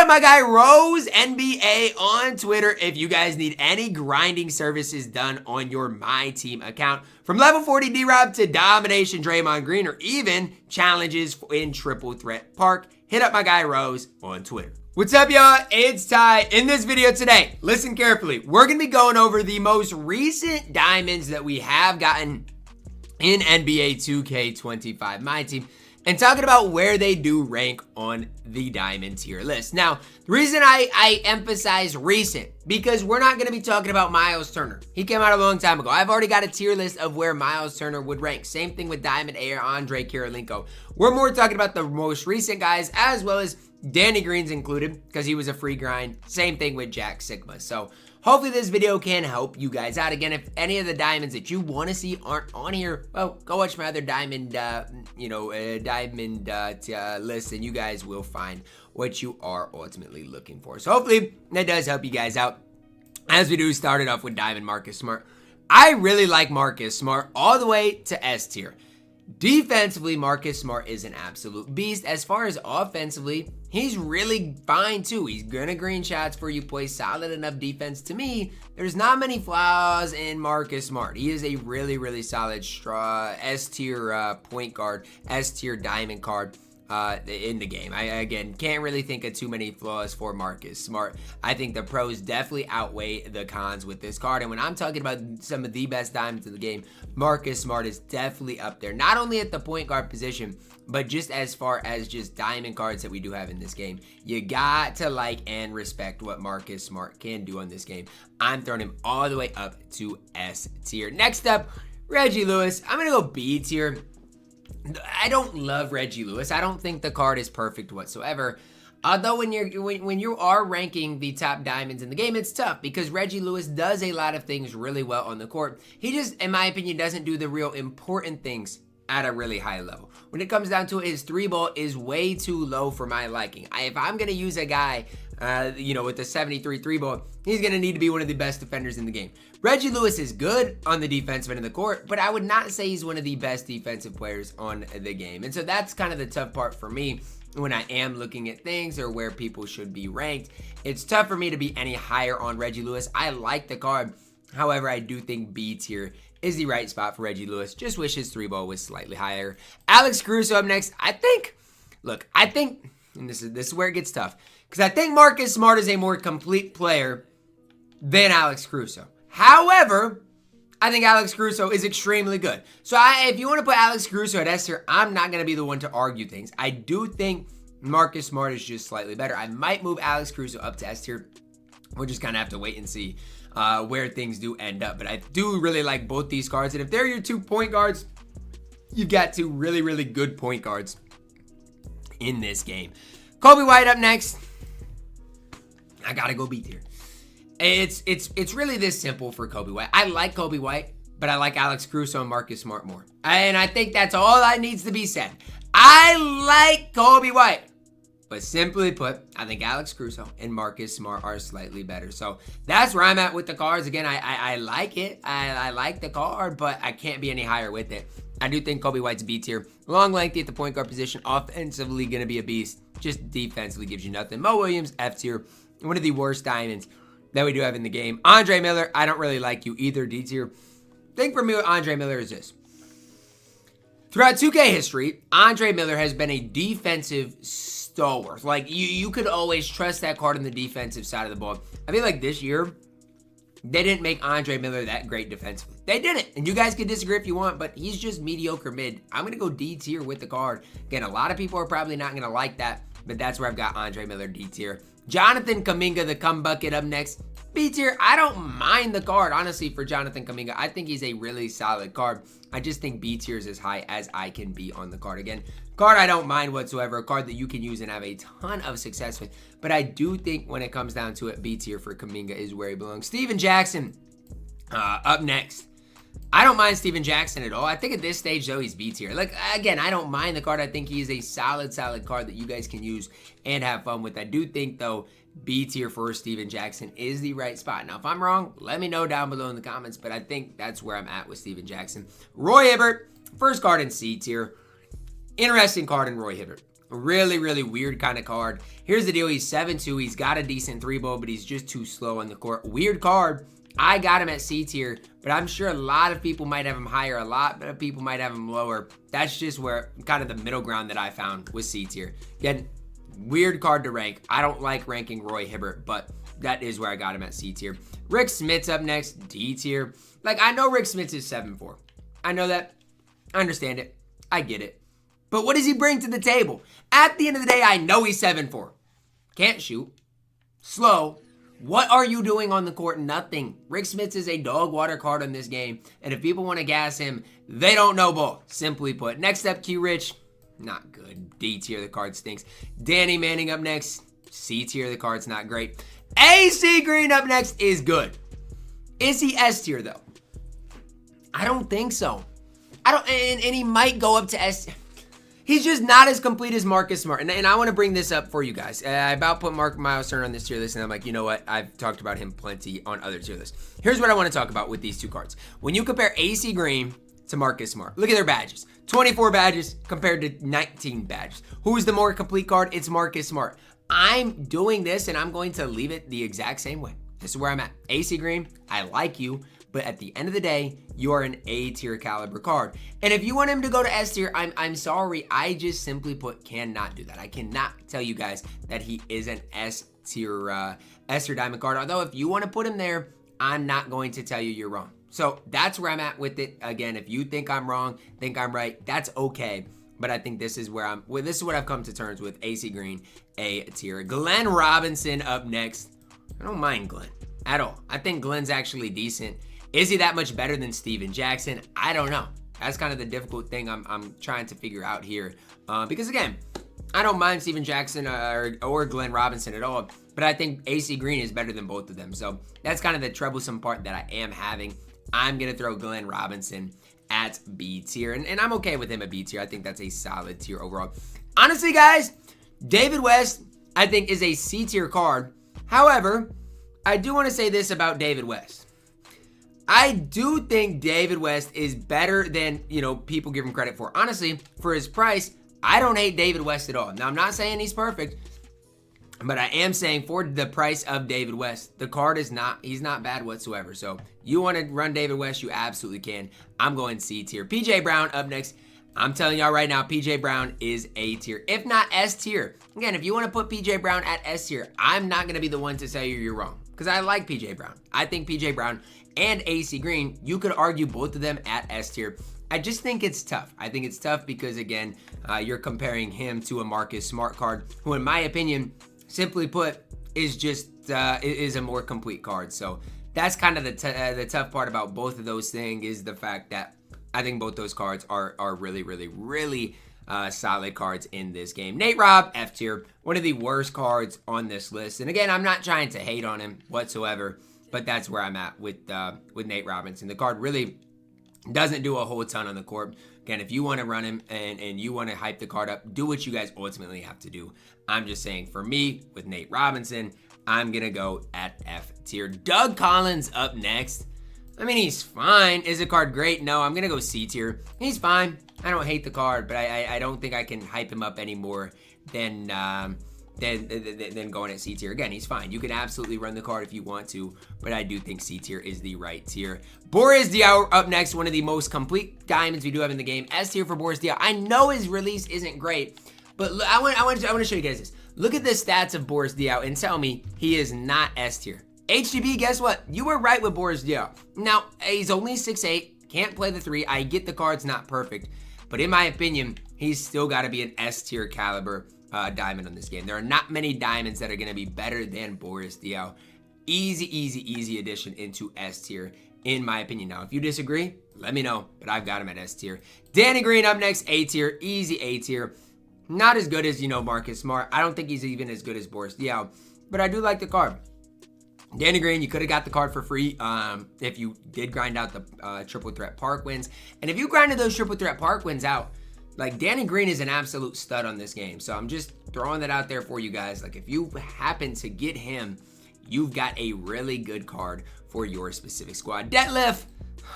up my guy Rose NBA on Twitter if you guys need any grinding services done on your MyTEAM account. From level 40 D-Rob to domination Draymond Green or even challenges in Triple Threat Park, hit up my guy Rose on Twitter. What's up, y'all? It's Ty. In this video today, listen carefully. We're going to be going over the most recent diamonds that we have gotten in NBA 2K25 MyTEAM and talking about where they do rank on the diamond tier list. Now, the reason I emphasize recent, because we're not going to be talking about Miles Turner. He came out a long time ago. I've already got a tier list of where Miles Turner would rank. Same thing with Diamond Air, Andre Kirilenko. We're more talking about the most recent guys, as well as Danny Green's included, because he was a free grind. Same thing with Jack Sigma. So hopefully this video can help you guys out. Again, if any of the diamonds that you want to see aren't on here, well, go watch my other diamond, list, and you guys will find what you are ultimately looking for. So hopefully that does help you guys out. As we do, started off with Diamond Marcus Smart. I really like Marcus Smart all the way to S tier. Defensively, Marcus Smart is an absolute beast. As far as offensively, he's really fine too. He's gonna green shots for you, plays solid enough defense. To me, there's not many flaws in Marcus Smart. He is a really, really solid S tier point guard, S tier diamond card in the game. I, again, can't really think of too many flaws for Marcus Smart. I think the pros definitely outweigh the cons with this card. And when I'm talking about some of the best diamonds in the game, Marcus Smart is definitely up there. Not only at the point guard position, but just as far as just diamond cards that we do have in this game. You got to like and respect what Marcus Smart can do on this game. I'm throwing him all the way up to S tier. Next up, Reggie Lewis. I'm going to go B tier. I don't love Reggie Lewis. I don't think the card is perfect whatsoever. Although when you are ranking the top diamonds in the game, it's tough because Reggie Lewis does a lot of things really well on the court. He just, in my opinion, doesn't do the real important things at a really high level. When it comes down to it, his three ball is way too low for my liking. If I'm going to use a guy, with the 73 three ball, he's going to need to be one of the best defenders in the game. Reggie Lewis is good on the defensive end of the court, but I would not say he's one of the best defensive players on the game. And so that's kind of the tough part for me when I am looking at things or where people should be ranked. It's tough for me to be any higher on Reggie Lewis. I like the card. However, I do think B tier is the right spot for Reggie Lewis. Just wish his three ball was slightly higher. Alex Caruso up next. I think, and this is where it gets tough, because I think Marcus Smart is a more complete player than Alex Caruso. However, I think Alex Caruso is extremely good. So if you want to put Alex Caruso at S tier, I'm not going to be the one to argue things. I do think Marcus Smart is just slightly better. I might move Alex Caruso up to S tier. We'll just kind of have to wait and see where things do end up. But I do really like both these cards. And if they're your 2 point guards, you've got 2 really, really good point guards in this game. Kobe White up next. I got to go B tier. It's really this simple for Kobe White. I like Kobe White, but I like Alex Caruso and Marcus Smart more. And I think that's all that needs to be said. I like Kobe White, but simply put, I think Alex Caruso and Marcus Smart are slightly better. So that's where I'm at with the cards. Again, I like it. I like the card, but I can't be any higher with it. I do think Kobe White's B tier. Long lengthy at the point guard position. Offensively going to be a beast. Just defensively gives you nothing. Mo Williams, F tier. One of the worst diamonds that we do have in the game. Andre Miller, I don't really like you either, D tier. Thing for me with Andre Miller is this. Throughout 2K history, Andre Miller has been a defensive stalwart. Like, you could always trust that card on the defensive side of the ball. I feel like this year, they didn't make Andre Miller that great defensively. They didn't. And you guys can disagree if you want, but he's just mediocre mid. I'm going to go D tier with the card. Again, a lot of people are probably not going to like that, but that's where I've got Andre Miller D tier. Jonathan Kuminga, the cum bucket, up next. B tier. I don't mind the card, honestly, for Jonathan Kuminga. I think he's a really solid card. I just think B tier is as high as I can be on the card. Again, card I don't mind whatsoever. A card that you can use and have a ton of success with. But I do think when it comes down to it, B tier for Kuminga is where he belongs. Steven Jackson, up next. I don't mind Steven Jackson at all. I think at this stage, though, he's B tier. Like, again, I don't mind the card. I think he is a solid card that you guys can use and have fun with. I do think, though, B tier for Steven Jackson is the right spot. Now, if I'm wrong, let me know down below in the comments, but I think that's where I'm at with Steven Jackson. Roy Hibbert, first card in C tier. Interesting card in Roy Hibbert. Really, really weird kind of card. Here's the deal. He's 7'2". He's got a decent 3-ball, but he's just too slow on the court. Weird card. I got him at C tier, but I'm sure a lot of people might have him higher. A lot of people might have him lower. That's just where kind of the middle ground that I found was C tier. Again, weird card to rank. I don't like ranking Roy Hibbert, but that is where I got him at C tier. Rick Smits up next, D tier. Like, I know Rick Smits is 7'4". I know that. I understand it. I get it. But what does he bring to the table? At the end of the day, I know he's 7'4". Can't shoot. Slow. What are you doing on the court? Nothing. Rick Smits is a dog water card on this game. And if people want to gas him, they don't know ball. Simply put. Next up, Q Rich. Not good. D tier, the card stinks. Danny Manning up next. C tier, the card's not great. AC Green up next is good. Is he S tier though? I don't think so. And he might go up to S. He's just not as complete as Marcus Smart. And I want to bring this up for you guys. I about put Miles Turner on this tier list, and I'm like, you know what? I've talked about him plenty on other tier lists. Here's what I want to talk about with these two cards. When you compare AC Green to Marcus Smart, look at their badges. 24 badges compared to 19 badges. Who's the more complete card? It's Marcus Smart. I'm doing this, and I'm going to leave it the exact same way. This is where I'm at. AC Green, I like you. But at the end of the day, you are an A tier caliber card. And if you want him to go to S tier, I'm sorry. I just simply put cannot do that. I cannot tell you guys that he is an S tier diamond card. Although if you want to put him there, I'm not going to tell you you're wrong. So that's where I'm at with it. Again, if you think I'm wrong, think I'm right, that's okay. But I think this is where this is what I've come to terms with. AC Green, A tier. Glenn Robinson up next. I don't mind Glenn at all. I think Glenn's actually decent. Is he that much better than Steven Jackson? I don't know. That's kind of the difficult thing I'm trying to figure out here. Because again, I don't mind Steven Jackson or Glenn Robinson at all, but I think AC Green is better than both of them. So that's kind of the troublesome part that I am having. I'm going to throw Glenn Robinson at B tier, and I'm okay with him at B tier. I think that's a solid tier overall. Honestly, guys, David West, I think, is a C tier card. However, I do want to say this about David West. I do think David West is better than, people give him credit for. Honestly, for his price, I don't hate David West at all. Now, I'm not saying he's perfect, but I am saying for the price of David West, the card he's not bad whatsoever. So you want to run David West, you absolutely can. I'm going C tier. PJ Brown up next. I'm telling y'all right now, PJ Brown is A tier, if not S tier. Again, if you want to put PJ Brown at S tier, I'm not going to be the one to say you're wrong, because I like PJ Brown. I think PJ Brown and AC Green, you could argue both of them at S tier. I just think it's tough. I think it's tough because, again, you're comparing him to a Marcus Smart card, who in my opinion, simply put, is just is a more complete card. So that's kind of the tough part about both of those things, is the fact that I think both those cards are really, really, really solid cards in this game. Nate Robb, F tier, one of the worst cards on this list. And again, I'm not trying to hate on him whatsoever, but that's where I'm at with Nate Robinson. The card really doesn't do a whole ton on the court. Again, if you want to run him and you want to hype the card up, do what you guys ultimately have to do. I'm just saying, for me, with Nate Robinson, I'm going to go at F tier. Doug Collins up next. I mean, he's fine. Is the card great? No, I'm going to go C tier. He's fine. I don't hate the card, but I don't think I can hype him up any more than going at C tier. Again, he's fine. You can absolutely run the card if you want to, but I do think C tier is the right tier. Boris Diaw up next, one of the most complete diamonds we do have in the game. S tier for Boris Diaw. I know his release isn't great, but I want to show you guys this. Look at the stats of Boris Diaw and tell me he is not S tier. HGB, guess what? You were right with Boris Diaw. Now, he's only 6'8", can't play the 3. I get the card's not perfect, but in my opinion, he's still got to be an S tier caliber diamond on this game. There are not many diamonds that are going to be better than Boris Diaw. Easy addition into S tier, in my opinion. Now, if you disagree, let me know, but I've got him at S tier. Danny Green up next, A tier, easy A tier. Not as good as, Marcus Smart. I don't think he's even as good as Boris Diaw, but I do like the card. Danny Green, you could have got the card for free if you did grind out the triple threat park wins. And if you grinded those triple threat park wins out, like, Danny Green is an absolute stud on this game. So I'm just throwing that out there for you guys. Like, if you happen to get him, you've got a really good card for your specific squad. Detlef,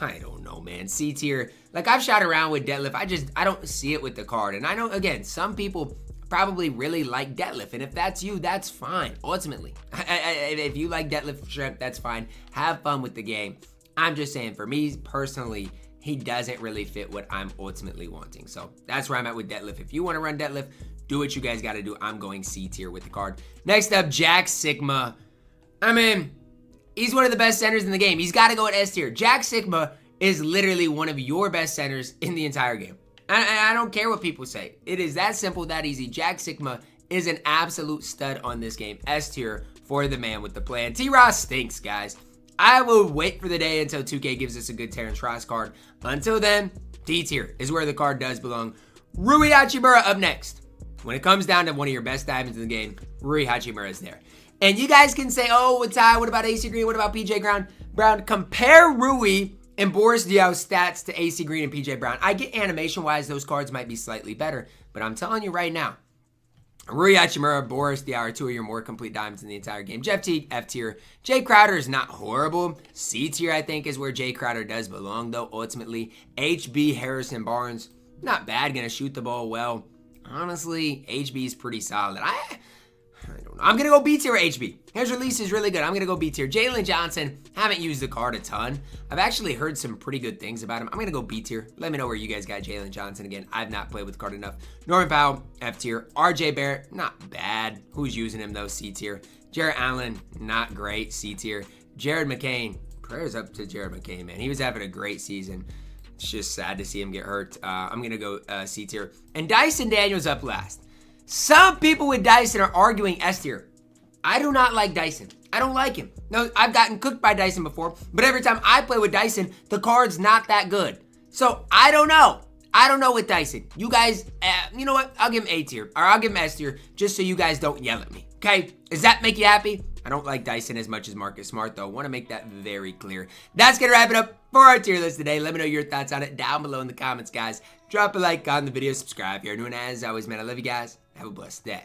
I don't know, man. C tier. Like, I've shot around with Detlef. I don't see it with the card. And I know, again, some people probably really like deadlift. And if that's you, that's fine, ultimately. If you like deadlift shrimp, that's fine. Have fun with the game. I'm just saying, for me personally, he doesn't really fit what I'm ultimately wanting. So that's where I'm at with deadlift. If you want to run deadlift, do what you guys got to do. I'm going C tier with the card. Next up, Jack Sigma. I mean, he's one of the best centers in the game. He's got to go at S tier. Jack Sigma is literally one of your best centers in the entire game. I don't care what people say. It is that simple, that easy. Jack Sigma is an absolute stud on this game. S tier for the man with the plan. T-Ross stinks, guys. I will wait for the day until 2K gives us a good Terrence Ross card. Until then, D tier is where the card does belong. Rui Hachimura up next. When it comes down to one of your best diamonds in the game, Rui Hachimura is there. And you guys can say, oh, Ty, what about AC Green? What about PJ Brown? Compare Rui and Boris Diaw's stats to AC Green and PJ Brown. I get animation-wise, those cards might be slightly better. But I'm telling you right now, Rui Hachimura, Boris Diaw are two of your more complete diamonds in the entire game. Jeff Teague, F tier. Jay Crowder is not horrible. C tier, I think, is where Jay Crowder does belong, though, ultimately. HB, Harrison Barnes, not bad. Going to shoot the ball well. Honestly, HB is pretty solid. I don't know. I'm going to go B tier HB. His release is really good. I'm going to go B tier. Jalen Johnson, haven't used the card a ton. I've actually heard some pretty good things about him. I'm going to go B tier. Let me know where you guys got Jalen Johnson. Again, I've not played with the card enough. Norman Powell, F tier. RJ Barrett, not bad. Who's using him, though? C tier. Jarrett Allen, not great. C tier. Jared McCain, prayers up to Jared McCain, man. He was having a great season. It's just sad to see him get hurt. I'm going to go C tier. And Dyson Daniels up last. Some people with Dyson are arguing S tier. I do not like Dyson. I don't like him. No, I've gotten cooked by Dyson before, but every time I play with Dyson, the card's not that good. So I don't know. I don't know with Dyson. You guys, you know what? I'll give him A tier, or I'll give him S tier, just so you guys don't yell at me. Okay? Does that make you happy? I don't like Dyson as much as Marcus Smart, though. I want to make that very clear. That's going to wrap it up for our tier list today. Let me know your thoughts on it down below in the comments, guys. Drop a like on the video, subscribe if you're new, and as always, man, I love you guys. Have a blessed day.